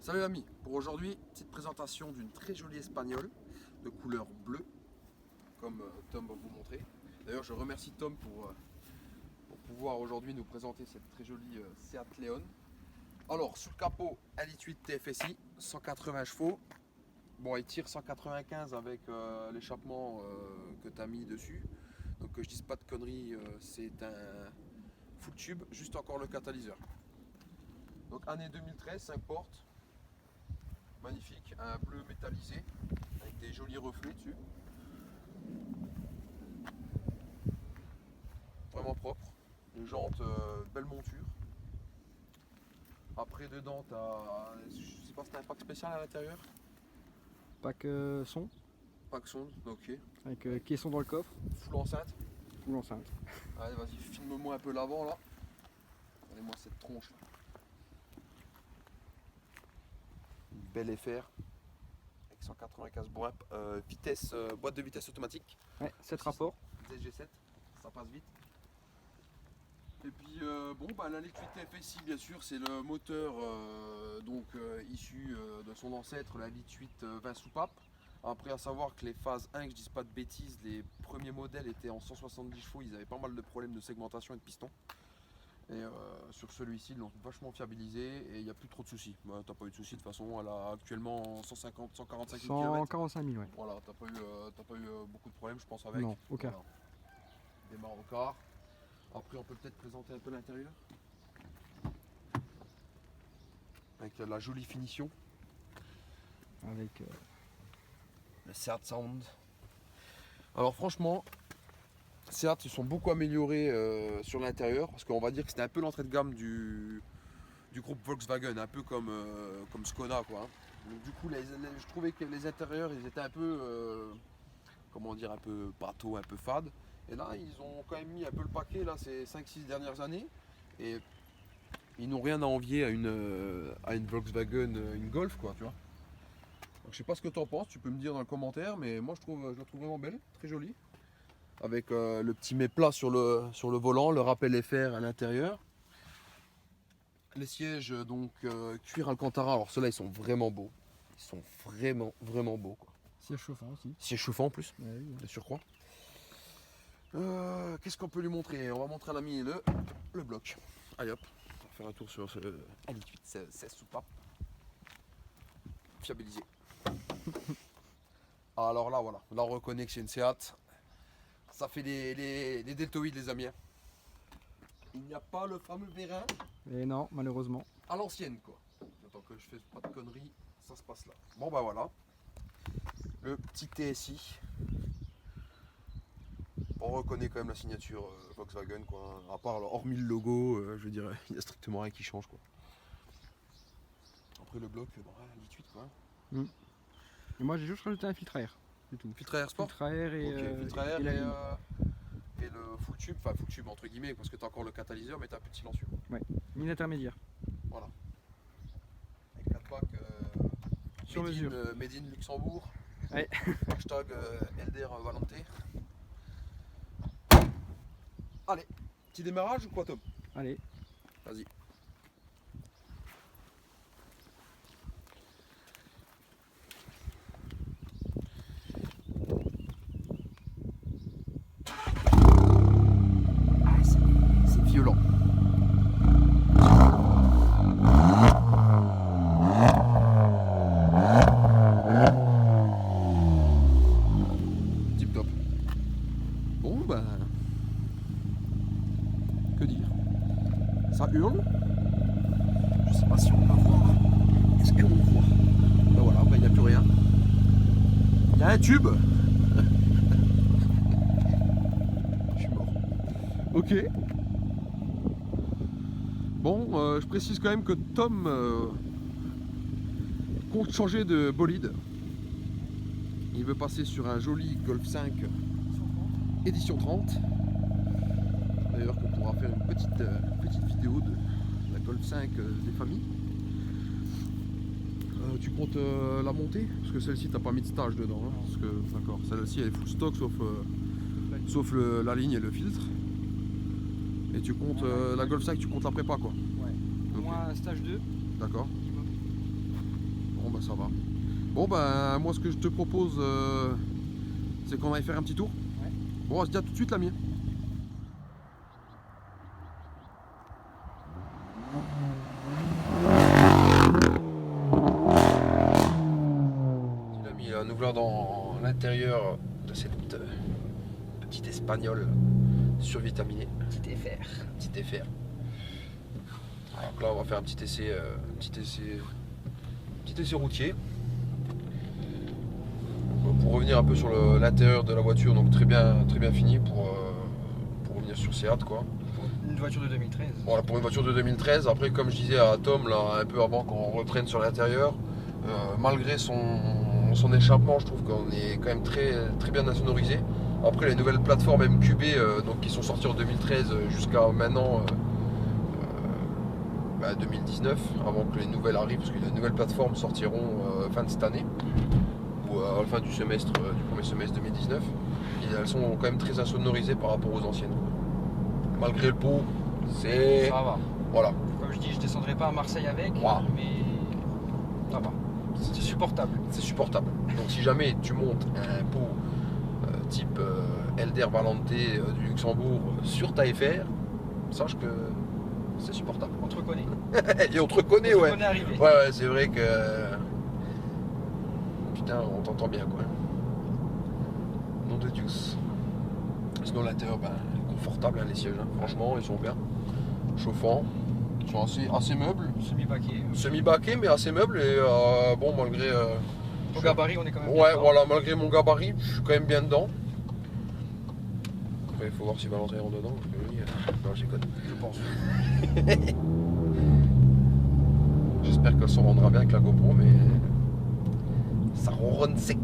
Salut amis, pour aujourd'hui, petite présentation d'une très jolie espagnole de couleur bleue, comme Tom va vous montrer. D'ailleurs je remercie Tom pour pouvoir aujourd'hui nous présenter cette très jolie Seat Leon. Alors sur le capot, 1,8 TFSI, 180 chevaux. Bon, il tire 195 avec l'échappement que tu as mis dessus. Donc que je dise pas de conneries, c'est un full tube, juste encore le catalyseur. Donc année 2013, 5 portes. Magnifique, un bleu métallisé avec des jolis reflets dessus. Vraiment propre. Les jantes, belle monture. Après dedans, je sais pas si t'as un pack spécial à l'intérieur. Pack son, Pack son, ok. avec caisson dans le coffre, Full enceinte. full enceinte. Allez, vas-y, filme-moi un peu l'avant là. Regardez-moi cette tronche là. Une belle FR avec 195 bois, boîte de vitesse automatique. Ouais, 7 rapports. G7, ça passe vite. Et puis la Liquid TFSI bien sûr, c'est le moteur issu de son ancêtre, la Liquid 20 soupapes. Après à savoir que les phases 1, que je dise pas de bêtises, les premiers modèles étaient en 170 chevaux, ils avaient pas mal de problèmes de segmentation et de piston. Et sur celui-ci, ils l'ont vachement fiabilisé et il n'y a plus trop de soucis. T'as pas eu de soucis de toute façon, elle a actuellement 150, 145 000 km. 145 000, ouais. Voilà, t'as pas eu beaucoup de problèmes je pense avec. Non, aucun. Voilà. Démarre au quart. Après on peut peut-être présenter un peu l'intérieur. Avec la jolie finition. Avec Le Seat Sound. Alors franchement, Seat ils sont beaucoup améliorés sur l'intérieur. Parce qu'on va dire que c'était un peu l'entrée de gamme du groupe Volkswagen. Un peu comme Skoda quoi. Donc, du coup je trouvais que les intérieurs ils étaient un peu un peu pâteaux, un peu fades. Et là ils ont quand même mis un peu le paquet là ces 5-6 dernières années. Et ils n'ont rien à envier à une Volkswagen, une Golf quoi, tu vois. Donc, je sais pas ce que tu en penses, tu peux me dire dans le commentaire, mais moi je la trouve vraiment belle, très jolie. Avec le petit méplat sur le volant, le rappel FR à l'intérieur. Les sièges donc cuir Alcantara, alors ceux-là ils sont vraiment beaux. Ils sont vraiment beaux quoi. siège chauffant aussi. Siège chauffant en plus, Ouais, oui. de surcroît. Qu'est-ce qu'on peut lui montrer? On va montrer à l'ami le bloc. Allez hop, on va faire un tour sur ce L8 16 soupapes. Fiabilisé. Alors là voilà, là on reconnaît que c'est une Seat. Ça fait les deltoïdes les amis. Il n'y a pas le fameux vérin Et non, malheureusement. à l'ancienne quoi. Attends que je fais pas de conneries, ça se passe là. Bon bah voilà. Le petit TSI. On reconnaît quand même la signature Volkswagen quoi. À part hormis le logo, je veux dire, il n'y a strictement rien qui change quoi. Après le bloc, L8 quoi. Et moi j'ai juste rajouté un filtre à air. C'est tout. Filtre à air sport. Filtre à air et, Ok, filtre à air et la et, ligne. et le full tube entre guillemets parce que tu as encore le catalyseur mais tu as plus de silencieux. Ligne intermédiaire. Voilà. Avec 4 packs Sur mesure. Made in Luxembourg. Ouais. Hashtag LDR Valenté. Allez, petit démarrage ou quoi Tom? Allez. Vas-y. Ah, c'est violent. Tip top. Bon ben. Que dire? Ça hurle. Je sais pas si on peut voir. Est-ce qu'on voit? Ben voilà, ben il n'y a plus rien. Il y a un tube. Je suis mort. Ok. Bon, je précise quand même que Tom compte changer de bolide. Il veut passer sur un joli Golf 5 édition 30. D'ailleurs qu'on pourra faire une petite vidéo de la Golf 5 des familles. Tu comptes la monter? Parce que celle-ci t'as pas mis de stage dedans. Hein, parce que d'accord, celle-ci elle est full stock sauf la ligne et le filtre. Et tu comptes la Golf 5, tu comptes la prépa quoi. Ouais. Au moins stage 2. D'accord. bah, ça va. Bon ben moi ce que je te propose c'est qu'on aille faire un petit tour. Ouais. Bon on va se dire tout de suite l'ami. L'ami, nous voilà dans l'intérieur de cette petite espagnole survitaminée. Petit FR. Petit FR. Alors là on va faire un petit essai routier. Pour revenir un peu sur l'intérieur de la voiture, donc très bien fini pour revenir sur Seat quoi. Une voiture de 2013. Voilà, pour une voiture de 2013. Après comme je disais à Tom là un peu avant qu'on reprenne sur l'intérieur, malgré son échappement, je trouve qu'on est quand même très bien insonorisé. Après les nouvelles plateformes MQB donc qui sont sorties en 2013 jusqu'à maintenant 2019, avant que les nouvelles arrivent, parce que les nouvelles plateformes sortiront fin de cette année, ou à la fin du premier semestre 2019, et elles sont quand même très insonorisées par rapport aux anciennes. Malgré le pot, c'est... Ça va. Voilà. Comme je dis, je descendrai pas à Marseille avec, Wow. mais ça va. C'est supportable. C'est supportable. Donc si jamais tu montes un pot type Elder Valente du Luxembourg sur ta FR, sache que c'est supportable. On te reconnaît. Et on te reconnaît, On te ouais. reconnaît arrivé. Ouais, c'est vrai que... Putain, on t'entend bien, quoi. Nom de Dieu. Sinon, l'intérieur, confortable, hein, les sièges. Hein. Franchement, ils sont bien. Chauffants. Ils sont assez meubles. Semi-baquet. Semi-baqués, mais assez meubles. Et bon, malgré... Au gabarit, on est quand même Ouais, bien voilà, malgré mon gabarit, je suis quand même bien dedans. Après, il faut voir si Valentin rentre dedans. Parce que oui, non, j'ai connu. je pense. J'espère qu'elle se rendra bien avec la GoPro, mais ça ronronne sec.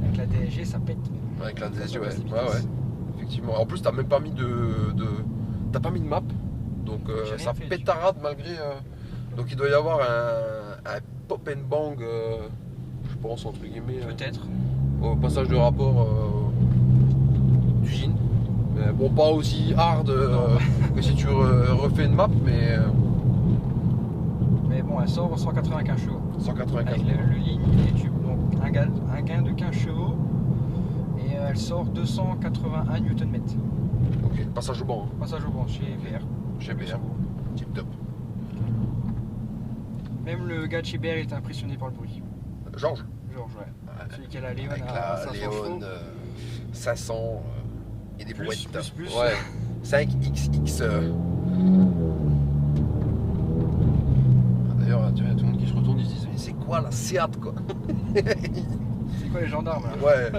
Avec la DSG, ça pète. Avec la DSG, ouais. passe les Ouais, vitesses. ouais. Effectivement. En plus, t'as même pas mis t'as pas mis de map. Donc J'ai rien ça fait, pétarade malgré. Donc il doit y avoir un pop and bang, je pense, entre guillemets, Peut-être. au passage de rapport d'usine. Mais bon, pas aussi hard que si tu refais une map, mais Mais bon, elle sort 195 chevaux. 195. Avec le ligne et tube. Donc un gain de 15 chevaux. Et elle sort 281 Nm. Ok, passage au banc, hein. Passage au banc chez VR. Chez BR. Tip top. Même le gars de chez BR est impressionné par le bruit. Georges. Georges, ouais. Ouais. Celui qui a la Léon Avec à la 500 Léon chevaux. 500 et des Plus, brouettes. plus. Ouais. 5XX. D'ailleurs, tu vois, tout le monde qui se retourne, ils se disent mais c'est quoi la Seat quoi. C'est quoi les gendarmes là? Ouais.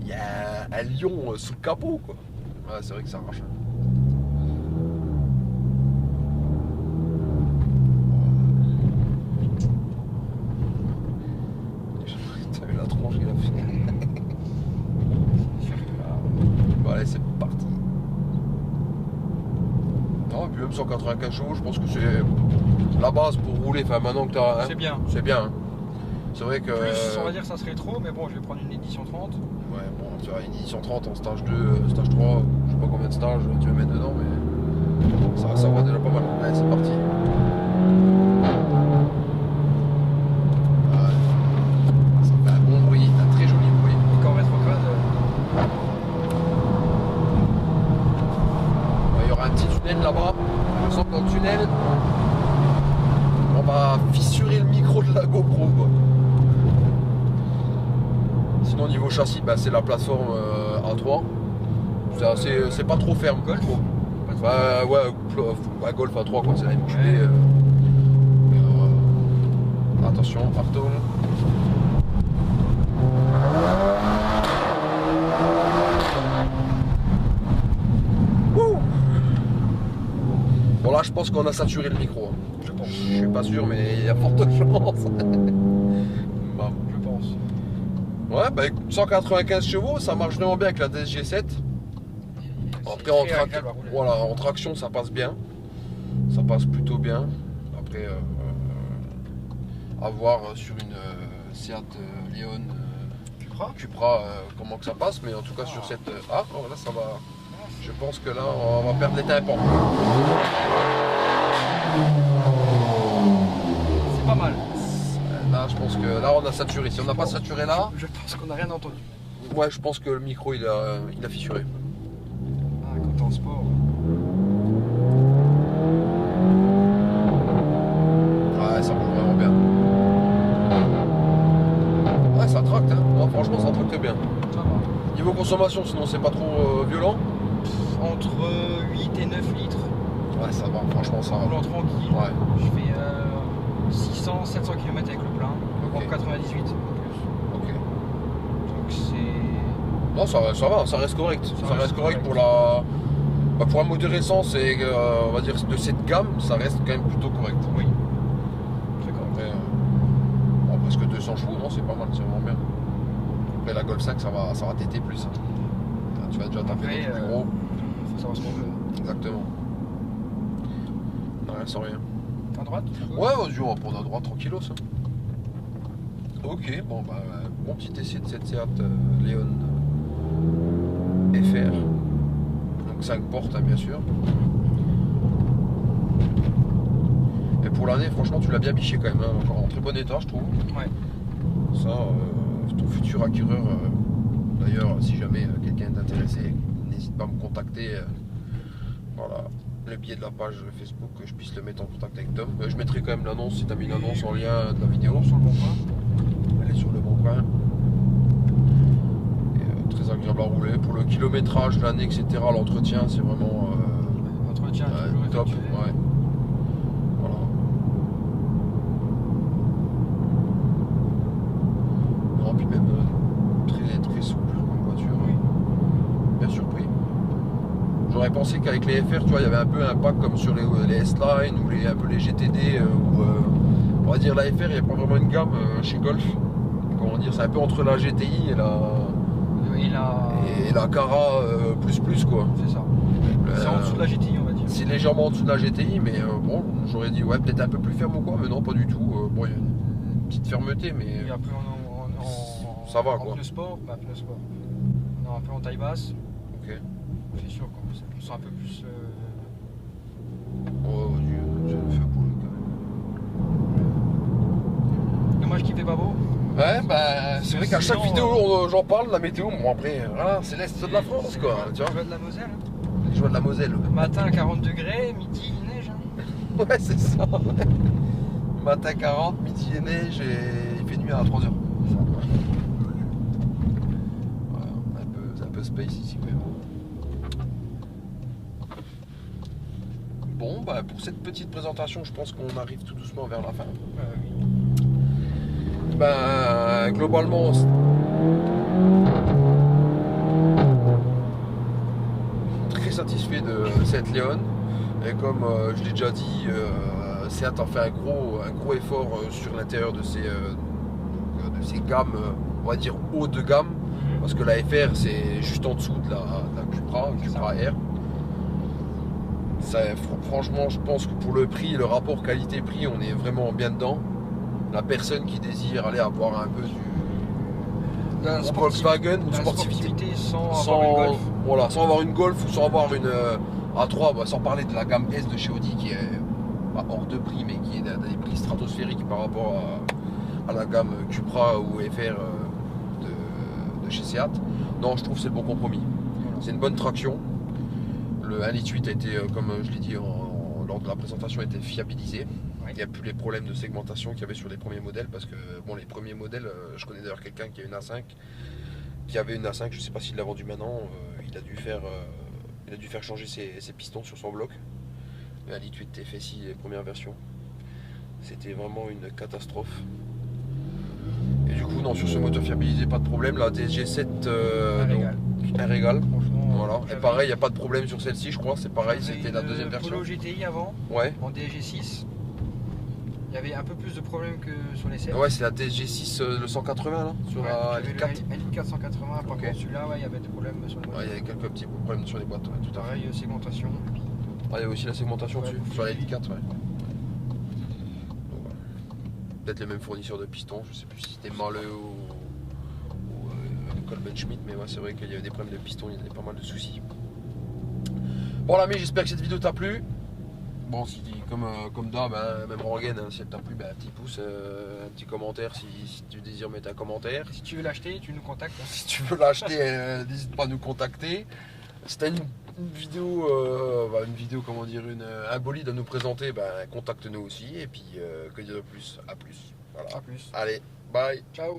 Il y a un lion sous le capot quoi. Ouais, c'est vrai que ça arrache. T'as vu la tronche qu'il a fait. Bon allez c'est parti. Non et puis même 195 chevaux je pense que c'est la base pour rouler, enfin maintenant que t'as... C'est bien. C'est bien. Hein. C'est vrai que... Plus, on va dire que ça serait trop, mais bon, je vais prendre une édition 30. Ouais bon tu vois une édition 30 en stage 2, stage 3, je sais pas combien de stages tu vas mettre dedans mais ça va déjà pas mal. Allez c'est parti. Ouais. Ça fait un bon bruit, un très joli bruit. Et quand rétrograde, Il y aura un petit tunnel là-bas. Je sens que dans le tunnel, on va fissurer le micro de la GoPro quoi. Sinon niveau châssis, c'est la plateforme A3. C'est pas trop ferme. Golf. Trop. pas trop. Ouais, Golf A3 quoi, c'est la MQB. Ouais. Attention, Arton. Bon là je pense qu'on a saturé le micro. Hein. Je pense. Je suis pas sûr mais il y a forte chance. Bon. Je pense. Ouais, 195 chevaux, ça marche vraiment bien avec la DSG7. Après en traction ça passe bien. Ça passe plutôt bien. Après à voir sur une Seat Leon Cupra comment que ça passe, mais en tout cas sur cette... là ça va. Je pense que là on va perdre les tympans. C'est pas mal. Hein, je pense que là on a saturé. Si on n'a pas saturé là, Je pense qu'on n'a rien entendu. ouais, je pense que le micro il a fissuré. Ah, quand t'es en sport. Ouais, ça roule vraiment bien. Ouais, ça tracte, hein. Non, franchement, ça tracte bien. Ça va. Niveau consommation, sinon c'est pas trop violent. Entre 8 et 9 litres. Ouais, ça va, franchement, ça va. Roulant tranquille. Ouais. Je fais 600-700 km avec le plein. Ok. En 98 en plus. Ok. Donc c'est. Non, ça va, ça reste correct. Ça reste correct pour la. Bah, pour un moteur essence et on va dire de cette gamme, ça reste quand même plutôt correct. Oui. Très correct. Après, bon, presque 200 chevaux, non, c'est pas mal, c'est vraiment bien. Après la Golf 5, ça va têter plus. Hein. Tu vas déjà taper Après, dans le plus gros. Faut savoir ce qu'on veut. Exactement. Non, rien sans rien. À droite. Ouais, vas-y, on va prendre à droite tranquillos. Ça. Ok, bon, bah, bon petit essai de cette Seat Leon FR. Donc 5 portes, hein, bien sûr. Et pour l'année, franchement, tu l'as bien biché quand même. Hein. Encore en très bon état, je trouve. Ouais. Ça, ton futur acquéreur, d'ailleurs, si jamais quelqu'un est intéressé, n'hésite pas à me contacter. Voilà, le billet de la page Facebook, que je puisse le mettre en contact avec Tom. Je mettrai quand même l'annonce, si tu as mis l'annonce en lien de la vidéo. Sur le bon coin. Elle est sur le bon coin. Et, très agréable à rouler. Pour le kilométrage, l'année, etc., l'entretien, c'est vraiment Entretien toujours top. effectué. Ouais. Voilà. Non, puis même très, très souple comme voiture. Oui. Bien surpris. J'aurais pensé qu'avec les FR, tu vois, il y avait un peu un pack comme sur les S-Line ou un peu les GTD où on va dire la FR, il n'y a pas vraiment une gamme chez Golf. Comment dire, c'est un peu entre la GTI Et la Cara plus quoi. C'est ça. C'est en dessous de la GTI, on va dire. C'est légèrement en dessous de la GTI, mais bon, j'aurais dit ouais, peut-être un peu plus ferme ou quoi, mais non, pas du tout. Bon, il y a une petite fermeté, mais Et après ça va, en quoi. pneu sport, pneu sport. On est un peu en taille basse, ok. c'est sûr quoi. C'est un peu plus. Oh, Dieu, j'ai le feu pour lui quand même. Dommage qu'il fait pas beau. Ouais, bah c'est vrai qu'à chaque Sinon, vidéo j'en parle de la météo. Bon, après, voilà, c'est l'est de la France quoi. Tu vois, Je de la Moselle. les joies de la Moselle. Matin à 40 degrés, midi il neige. Hein. Ouais, c'est ça. Matin 40, midi et neige et il fait nuit à 3h. Voilà, c'est un peu space ici quand même. Bon, bah pour cette petite présentation, je pense qu'on arrive tout doucement vers la fin. Oui. Ben, globalement, très satisfait de cette Leon. Et comme je l'ai déjà dit, Seat a fait un gros effort sur l'intérieur de ces gammes, on va dire haut de gamme. Parce que la FR, c'est juste en dessous de la Cupra R. Ça, franchement, je pense que pour le prix, le rapport qualité-prix, on est vraiment bien dedans. La personne qui désire aller avoir un peu du Volkswagen ou de sportivité sans avoir une Golf. Voilà, sans avoir une Golf ou sans avoir une A3, bah, sans parler de la gamme S de chez Audi qui est hors de prix mais qui est dans des prix stratosphériques par rapport à la gamme Cupra ou FR de chez Seat. Non, je trouve que c'est le bon compromis. C'est une bonne traction. Le 1,8 litre a été, comme je l'ai dit lors de la présentation, a été fiabilisé. Ouais. Il n'y a plus les problèmes de segmentation qu'il y avait sur les premiers modèles parce que bon, les premiers modèles, je connais d'ailleurs quelqu'un qui a une A5, qui avait une A5, je ne sais pas s'il l'a vendu maintenant, il a dû faire changer ses pistons sur son bloc. Le 1,8 litre TFSI, les premières versions, c'était vraiment une catastrophe. Et du coup, non, sur ce moteur fiabilisé, pas de problème. La DSG7, un régal. Voilà. Et pareil, il n'y a pas de problème sur celle-ci, je crois. C'est pareil, c'était la deuxième version. Polo GTI avant, Ouais. en DSG6. Il y avait un peu plus de problèmes que sur les 7. Ouais, c'est la DSG6, le 180 là, sur la L4. L4180, par contre celui-là, ouais, il y avait des problèmes sur le Ouais, modèle. il y avait quelques petits problèmes sur les boîtes, ouais, tout à fait. Pareil, segmentation. Ah, il y avait aussi la segmentation Ouais, dessus, sur la L4, ouais. Donc, voilà. Peut-être les mêmes fournisseurs de pistons, je sais plus si c'était Mahle ou Colben Schmidt, mais ouais, c'est vrai qu'il y avait des problèmes de pistons, il y avait pas mal de soucis. Bon l'ami, j'espère que cette vidéo t'a plu. Bon, si, comme d'hab, hein, même Rogan, hein, si elle t'a plu, un petit pouce, un petit commentaire si tu désires mettre un commentaire. Si tu veux l'acheter, tu nous contactes. Hein. Si tu veux l'acheter, n'hésite pas à nous contacter. C'était une vidéo, comment dire, un bolide à nous présenter, contacte-nous aussi. Et puis, que dire de plus? À plus. Voilà. À plus. Allez, bye. Ciao.